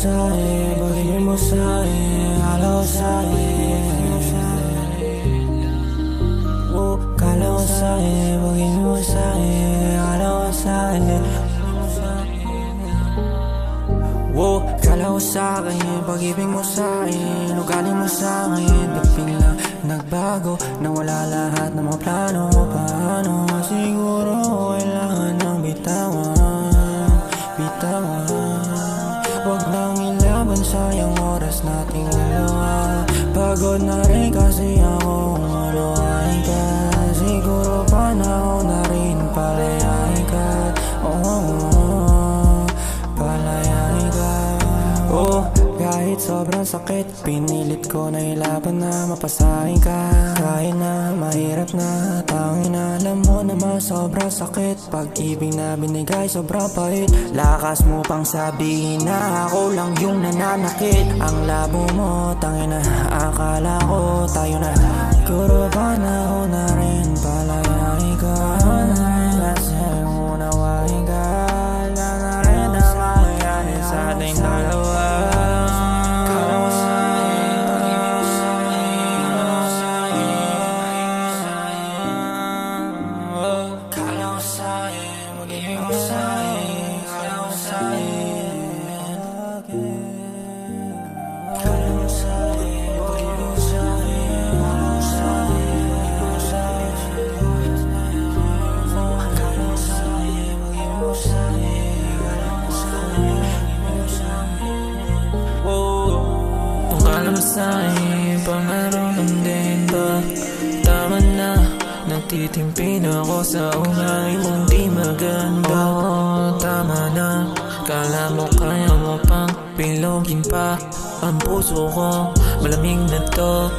sa'kin, pag-ibig mo sa'kin, kala ko sa'kin. Kala ko sa'kin, pag-ibig mo sa'kin, kala ko sa'kin. Kala ko sa'kin, pag-ibig mo sa'kin, ugali mo sa'kin. Ba't biglang nagbago, nawala lahat ng mga plano? Paano? Siguro kailangan ng bitawan. Huwag nang ilaban, sayang oras nating dalawa. Pagod na rin kasi ako kung maluhain ka. Siguro panahon na rin palayain ka. Palayain ka. Kahit sobrang sakit, pinilit ko na ilaban na mapasahin ka. Kahit na mahirap na, tangin na alam mo naman sobrang sakit. Pag-ibig na binigay sobrang pait. Lakas mo pang sabihin na ako lang yung nananakit. Ang labo mo, tangin na akala ko tayo na. Siguro panahon na rin palayain ka. Kasi unawain ka. Alam na rin na mangyayari sa ating dalawa. Sa'kin, pangarap lang din ba? Tama na, nagtitimpi na ako sa ugali mong di maganda. Tama na, kala mo kaya mo pang pilogin pa ang puso ko, malamig na to.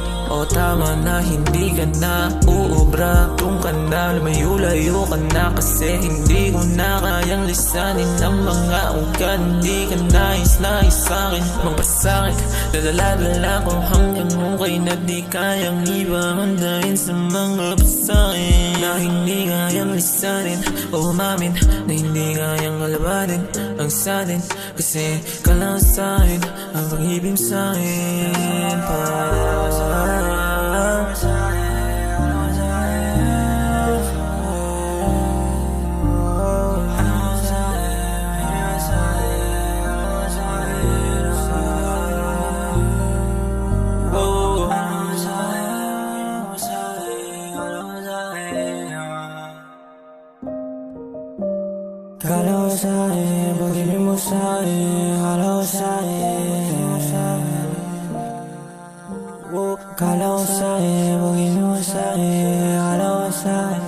Tama na, hindi ka na uubra. Kung ka na, lumayo-layo ka na. Kasi hindi ko na kayang lisanin ang mga ugat. Hindi ka nais sa'kin, magpasakit. Dala-dala ko hanggang okay na di kayang ibangan. Dahil sa mga pasakin na hindi kayang lisanin o umamin na hindi kayang alabanin ang sa'tin. Kasi kala sa'kin, ang pag-ibig sa'kin Kala ko sa'kin, pag-ibig mo sa'kin, kala ko sa'kin. Kala ko sa'kin, pag-ibig mo sa'kin, kala ko sa'kin.